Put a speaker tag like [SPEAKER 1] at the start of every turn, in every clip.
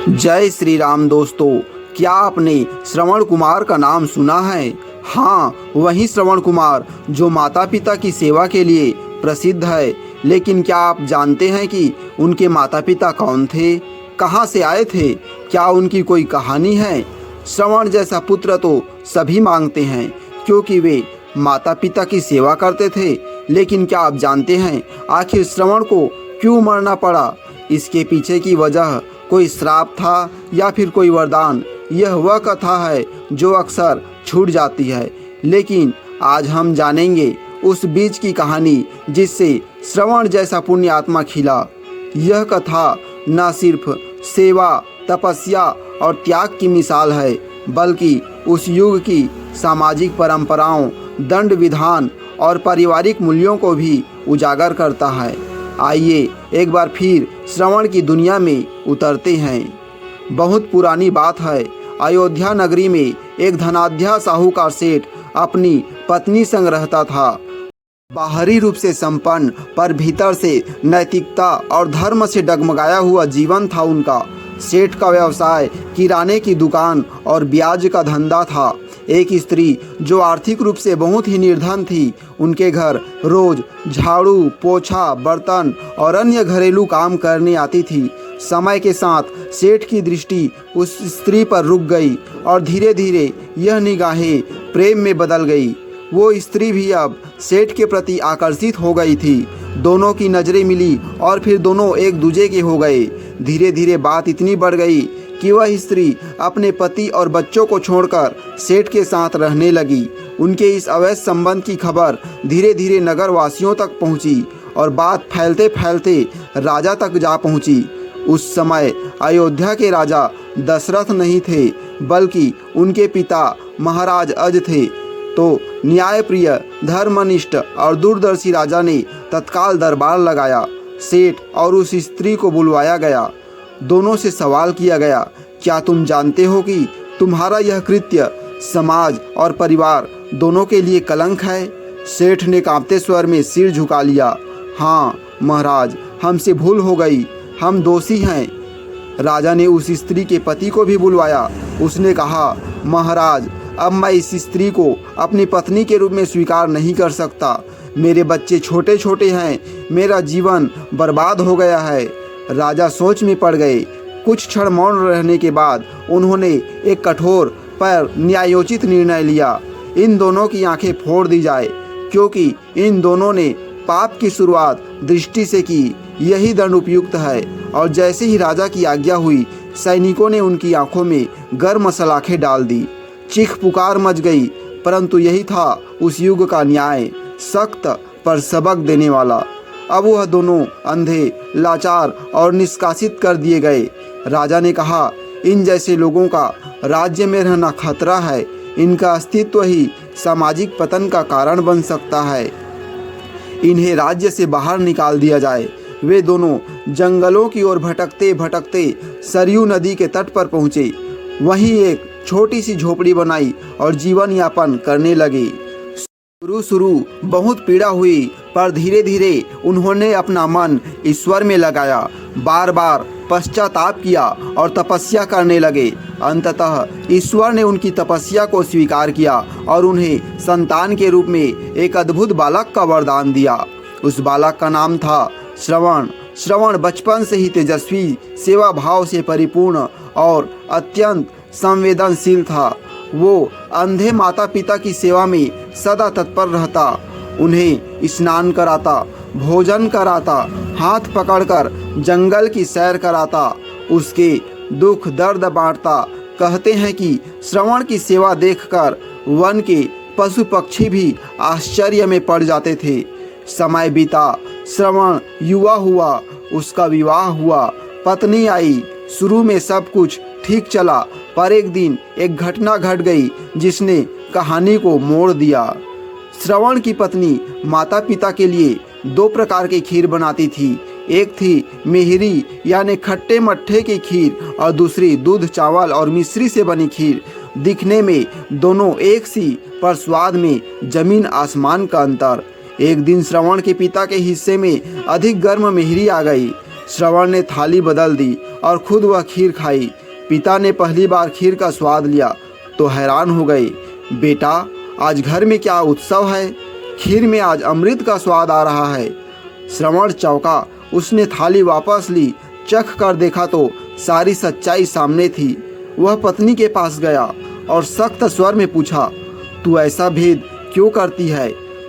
[SPEAKER 1] जय श्री राम दोस्तों, क्या आपने श्रवण कुमार का नाम सुना है? हाँ, वही श्रवण कुमार जो माता पिता की सेवा के लिए प्रसिद्ध है। लेकिन क्या आप जानते हैं कि उनके माता पिता कौन थे, कहाँ से आए थे? क्या उनकी कोई कहानी है? श्रवण जैसा पुत्र तो सभी मांगते हैं क्योंकि वे माता पिता की सेवा करते थे। लेकिन क्या आप जानते हैं आखिर श्रवण को क्यों मरना पड़ा? इसके पीछे की वजह कोई श्राप था या फिर कोई वरदान? यह वह कथा है जो अक्सर छूट जाती है, लेकिन आज हम जानेंगे उस बीज की कहानी जिससे श्रवण जैसा पुण्य आत्मा खिला। यह कथा न सिर्फ सेवा, तपस्या और त्याग की मिसाल है, बल्कि उस युग की सामाजिक परंपराओं, दंड विधान और पारिवारिक मूल्यों को भी उजागर करता है। आइए एक बार फिर श्रवण की दुनिया में उतरते हैं। बहुत पुरानी बात है। अयोध्या नगरी में एक धनाढ्य साहूकार सेठ अपनी पत्नी संग रहता था। बाहरी रूप से संपन्न पर भीतर से नैतिकता और धर्म से डगमगाया हुआ जीवन था उनका। सेठ का व्यवसाय किराने की दुकान और ब्याज का धंधा था। एक स्त्री जो आर्थिक रूप से बहुत ही निर्धन थी, उनके घर रोज झाड़ू, पोछा, बर्तन और अन्य घरेलू काम करने आती थी। समय के साथ सेठ की दृष्टि उस स्त्री पर रुक गई और धीरे धीरे यह निगाहें प्रेम में बदल गई। वो स्त्री भी अब सेठ के प्रति आकर्षित हो गई थी। दोनों की नज़रें मिली और फिर दोनों एक दूजे के हो गए। धीरे धीरे बात इतनी बढ़ गई कि वह स्त्री अपने पति और बच्चों को छोड़कर सेठ के साथ रहने लगी। उनके इस अवैध संबंध की खबर धीरे धीरे नगर वासियों तक पहुंची और बात फैलते फैलते राजा तक जा पहुंची। उस समय अयोध्या के राजा दशरथ नहीं थे, बल्कि उनके पिता महाराज अज थे। तो न्यायप्रिय, धर्मनिष्ठ और दूरदर्शी राजा ने तत्काल दरबार लगाया। सेठ और उस स्त्री को बुलवाया गया। दोनों से सवाल किया गया, क्या तुम जानते हो कि तुम्हारा यह कृत्य समाज और परिवार दोनों के लिए कलंक है? सेठ ने कांपते स्वर में सिर झुका लिया। हाँ महाराज, हमसे भूल हो गई, हम दोषी हैं। राजा ने उस स्त्री के पति को भी बुलवाया। उसने कहा, महाराज, अब मैं इस स्त्री को अपनी पत्नी के रूप में स्वीकार नहीं कर सकता। मेरे बच्चे छोटे छोटे हैं, मेरा जीवन बर्बाद हो गया है। राजा सोच में पड़ गए। कुछ क्षण मौन रहने के बाद उन्होंने एक कठोर पर न्यायोचित निर्णय लिया। इन दोनों की आंखें फोड़ दी जाए, क्योंकि इन दोनों ने पाप की शुरुआत दृष्टि से की। यही दंड उपयुक्त है। और जैसे ही राजा की आज्ञा हुई, सैनिकों ने उनकी आंखों में गर्म सलाखें डाल दी। चीख पुकार मच गई, परंतु यही था उस युग का न्याय, सख्त पर सबक देने वाला। अब वह दोनों अंधे, लाचार और निष्कासित कर दिए गए। राजा ने कहा, इन जैसे लोगों का राज्य में रहना खतरा है। इनका अस्तित्व ही सामाजिक पतन का कारण बन सकता है। इन्हें राज्य से बाहर निकाल दिया जाए। वे दोनों जंगलों की ओर भटकते भटकते सरयू नदी के तट पर पहुँचे। वहीं एक छोटी सी झोपड़ी बनाई और जीवन यापन करने लगे। शुरू बहुत पीड़ा हुई, पर धीरे धीरे उन्होंने अपना मन ईश्वर में लगाया। बार बार पश्चाताप किया और तपस्या करने लगे। अंततः ईश्वर ने उनकी तपस्या को स्वीकार किया और उन्हें संतान के रूप में एक अद्भुत बालक का वरदान दिया। उस बालक का नाम था श्रवण। श्रवण बचपन से ही तेजस्वी, सेवा भाव से परिपूर्ण और अत्यंत संवेदनशील था। वो अंधे माता पिता की सेवा में सदा तत्पर रहता। उन्हें स्नान कराता, भोजन कराता, हाथ पकड़कर जंगल की सैर कराता, उसके दुख दर्द बांटता। कहते हैं कि श्रवण की सेवा देखकर वन के पशु पक्षी भी आश्चर्य में पड़ जाते थे। समय बीता, श्रवण युवा हुआ, उसका विवाह हुआ, पत्नी आई। शुरू में सब कुछ ठीक चला, पर एक दिन एक घटना घट गई जिसने कहानी को मोड़ दिया। श्रवण की पत्नी माता पिता के लिए दो प्रकार की खीर बनाती थी। एक थी मिहरी यानी खट्टे मट्ठे की खीर, और दूसरी दूध, चावल और मिश्री से बनी खीर। दिखने में दोनों एक सी, पर स्वाद में जमीन आसमान का अंतर। एक दिन श्रवण के पिता के हिस्से में अधिक गर्म मिहरी आ गई। श्रवण ने थाली बदल दी और खुद वह खीर खाई। पिता ने पहली बार खीर का स्वाद लिया तो हैरान हो गए। बेटा, आज घर में क्या उत्सव है? खीर में आज अमृत का स्वाद आ रहा है। श्रवण चौंका। उसने थाली वापस ली, चख कर देखा तो सारी सच्चाई सामने थी। वह पत्नी के पास गया और सख्त स्वर में पूछा, तू ऐसा भेद क्यों करती है?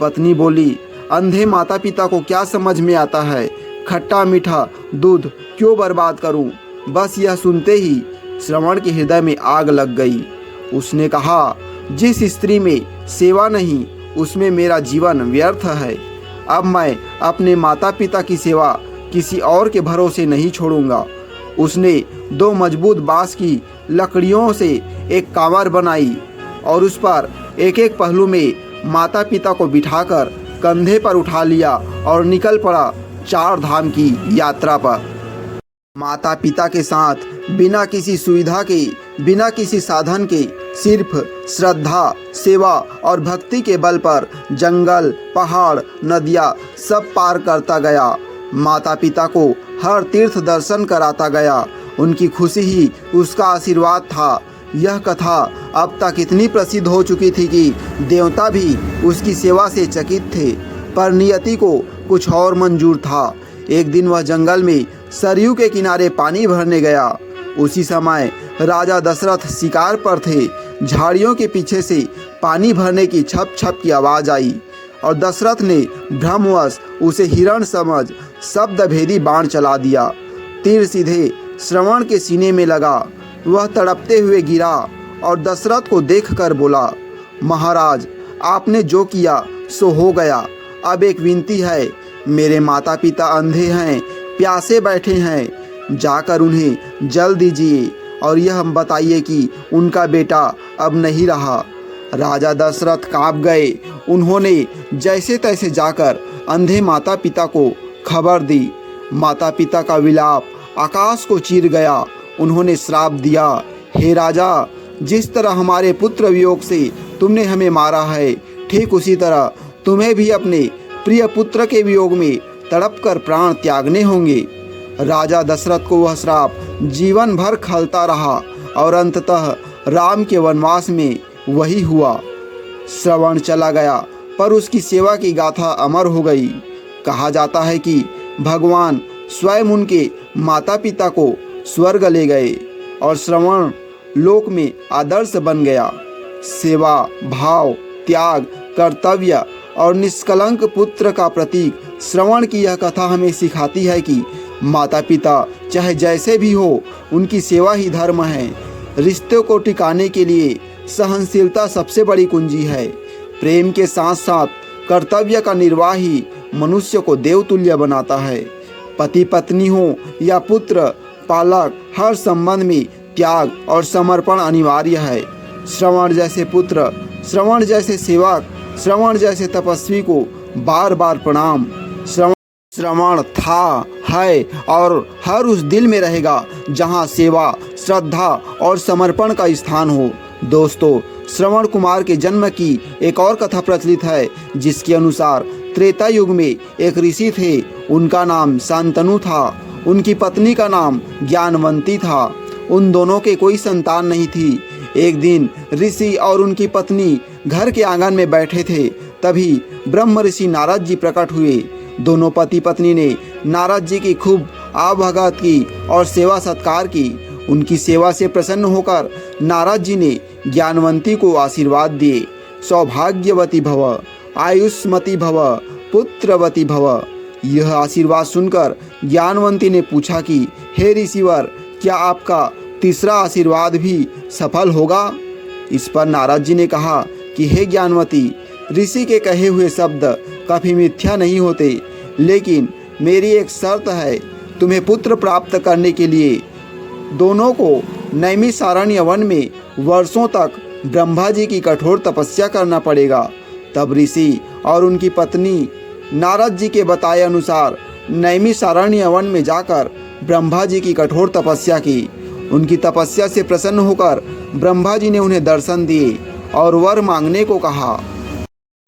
[SPEAKER 1] पत्नी बोली, अंधे माता पिता को क्या समझ में आता है? खट्टा मीठा दूध क्यों बर्बाद करूं? बस यह सुनते ही श्रवण के हृदय में आग लग गई। उसने कहा, जिस स्त्री में सेवा नहीं उसमें मेरा जीवन व्यर्थ है। अब मैं अपने माता पिता की सेवा किसी और के भरोसे नहीं छोड़ूंगा। उसने 2 मजबूत बांस की लकड़ियों से एक कांवर बनाई और उस पर एक एक पहलू में माता पिता को बिठाकर कंधे पर उठा लिया और निकल पड़ा 4 धाम की यात्रा पर। माता पिता के साथ बिना किसी सुविधा के, बिना किसी साधन के, सिर्फ श्रद्धा, सेवा और भक्ति के बल पर जंगल, पहाड़, नदियाँ सब पार करता गया। माता पिता को हर तीर्थ दर्शन कराता गया। उनकी खुशी ही उसका आशीर्वाद था। यह कथा अब तक इतनी प्रसिद्ध हो चुकी थी कि देवता भी उसकी सेवा से चकित थे, पर नियति को कुछ और मंजूर था। एक दिन वह जंगल में सरयू के किनारे पानी भरने गया। उसी समय राजा दशरथ शिकार पर थे। झाड़ियों के पीछे से पानी भरने की छप छप की आवाज़ आई और दशरथ ने भ्रमवश उसे हिरण समझ शब्दभेदी बाण चला दिया। तीर सीधे श्रवण के सीने में लगा। वह तड़पते हुए गिरा और दशरथ को देखकर बोला, महाराज, आपने जो किया सो हो गया। अब एक विनती है, मेरे माता पिता अंधे हैं, प्यासे बैठे हैं, जाकर उन्हें जल दीजिए और यह बताइए कि उनका बेटा अब नहीं रहा। राजा दशरथ काँप गए। उन्होंने जैसे तैसे जाकर अंधे माता पिता को खबर दी। माता पिता का विलाप आकाश को चीर गया। उन्होंने श्राप दिया, हे राजा, जिस तरह हमारे पुत्र वियोग से तुमने हमें मारा है, ठीक उसी तरह तुम्हें भी अपने प्रिय पुत्र के वियोग में तड़पकर प्राण त्यागने होंगे। राजा दशरथ को वह श्राप जीवन भर खलता रहा और अंततः राम के वनवास में वही हुआ। श्रवण चला गया, पर उसकी सेवा की गाथा अमर हो गई। कहा जाता है कि भगवान स्वयं उनके माता पिता को स्वर्ग ले गए और श्रवण लोक में आदर्श बन गया। सेवा भाव, त्याग, कर्तव्य और निष्कलंक पुत्र का प्रतीक श्रवण की यह कथा हमें सिखाती है कि माता पिता चाहे जैसे भी हो, उनकी सेवा ही धर्म है। रिश्तों को टिकाने के लिए सहनशीलता सबसे बड़ी कुंजी है। प्रेम के साथ साथ कर्तव्य का निर्वाह ही मनुष्य को देवतुल्य बनाता है। पति पत्नी हो या पुत्र पालक, हर संबंध में त्याग और समर्पण अनिवार्य है। श्रवण जैसे पुत्र, श्रवण जैसे सेवक, श्रवण जैसे तपस्वी को बार बार प्रणाम। श्रवण था, है और हर उस दिल में रहेगा जहाँ सेवा, श्रद्धा और समर्पण का स्थान हो। दोस्तों, श्रवण कुमार के जन्म की एक और कथा प्रचलित है, जिसके अनुसार त्रेता युग में एक ऋषि थे। उनका नाम शांतनु था। उनकी पत्नी का नाम ज्ञानवंती था। उन दोनों के कोई संतान नहीं थी। एक दिन ऋषि और उनकी पत्नी घर के आंगन में बैठे थे। तभी ब्रह्म ऋषि नारद जी प्रकट हुए। दोनों पति पत्नी ने नारद जी की खूब आवभगत की और सेवा सत्कार की। उनकी सेवा से प्रसन्न होकर नारद जी ने ज्ञानवंती को आशीर्वाद दिए, सौभाग्यवती भव, आयुष्मती भव, पुत्रवती भव। यह आशीर्वाद सुनकर ज्ञानवंती ने पूछा कि हे ऋषिवर, क्या आपका तीसरा आशीर्वाद भी सफल होगा? इस पर नारद जी ने कहा कि हे ज्ञानवती, ऋषि के कहे हुए शब्द कभी मिथ्या नहीं होते, लेकिन मेरी एक शर्त है। तुम्हें पुत्र प्राप्त करने के लिए दोनों को नैमिषारण्य वन में वर्षों तक ब्रह्मा जी की कठोर तपस्या करना पड़ेगा। तब ऋषि और उनकी पत्नी नारद जी के बताए अनुसार नैमिषारण्य वन में जाकर ब्रह्मा जी की कठोर तपस्या की। उनकी तपस्या से प्रसन्न होकर ब्रह्मा जी ने उन्हें दर्शन दिए और वर मांगने को कहा।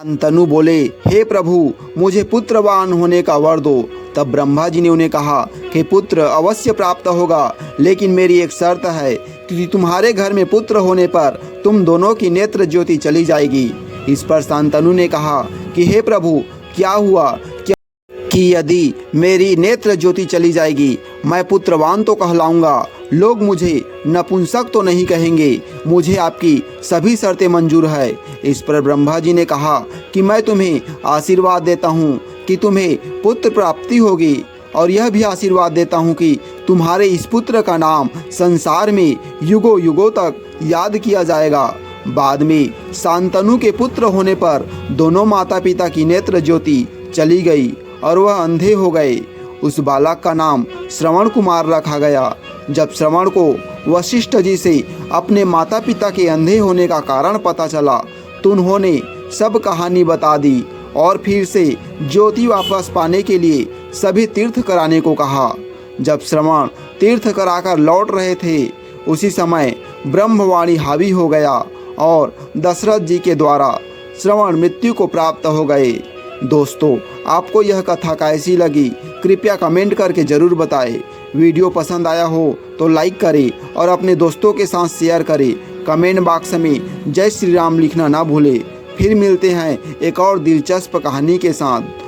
[SPEAKER 1] शांतनु बोले, हे प्रभु, मुझे पुत्रवान होने का वर दो। तब ब्रह्मा जी ने उन्हें कहा कि पुत्र अवश्य प्राप्त होगा, लेकिन मेरी एक शर्त है कि तुम्हारे घर में पुत्र होने पर तुम दोनों की नेत्र ज्योति चली जाएगी। इस पर शांतनु ने कहा कि हे प्रभु, क्या हुआ कि यदि मेरी नेत्र ज्योति चली जाएगी मैं पुत्रवान तो कहलाऊंगा, लोग मुझे नपुंसक तो नहीं कहेंगे। मुझे आपकी सभी शर्तें मंजूर है। इस पर ब्रह्मा जी ने कहा कि मैं तुम्हें आशीर्वाद देता हूँ कि तुम्हें पुत्र प्राप्ति होगी, और यह भी आशीर्वाद देता हूँ कि तुम्हारे इस पुत्र का नाम संसार में युगों युगों तक याद किया जाएगा। बाद में शांतनु के पुत्र होने पर दोनों माता पिता की नेत्र ज्योति चली गई और वह अंधे हो गए। उस बालक का नाम श्रवण कुमार रखा गया। जब श्रवण को वशिष्ठ जी से अपने माता पिता के अंधे होने का कारण पता चला तो उन्होंने सब कहानी बता दी और फिर से ज्योति वापस पाने के लिए सभी तीर्थ कराने को कहा। जब श्रवण तीर्थ कराकर लौट रहे थे उसी समय ब्रह्मवाणी हावी हो गया और दशरथ जी के द्वारा श्रवण मृत्यु को प्राप्त हो गए। दोस्तों, आपको यह कथा कैसी लगी कृपया कमेंट करके ज़रूर बताएं। वीडियो पसंद आया हो तो लाइक करें और अपने दोस्तों के साथ शेयर करें। कमेंट बॉक्स में जय श्री राम लिखना ना भूलें। फिर मिलते हैं एक और दिलचस्प कहानी के साथ।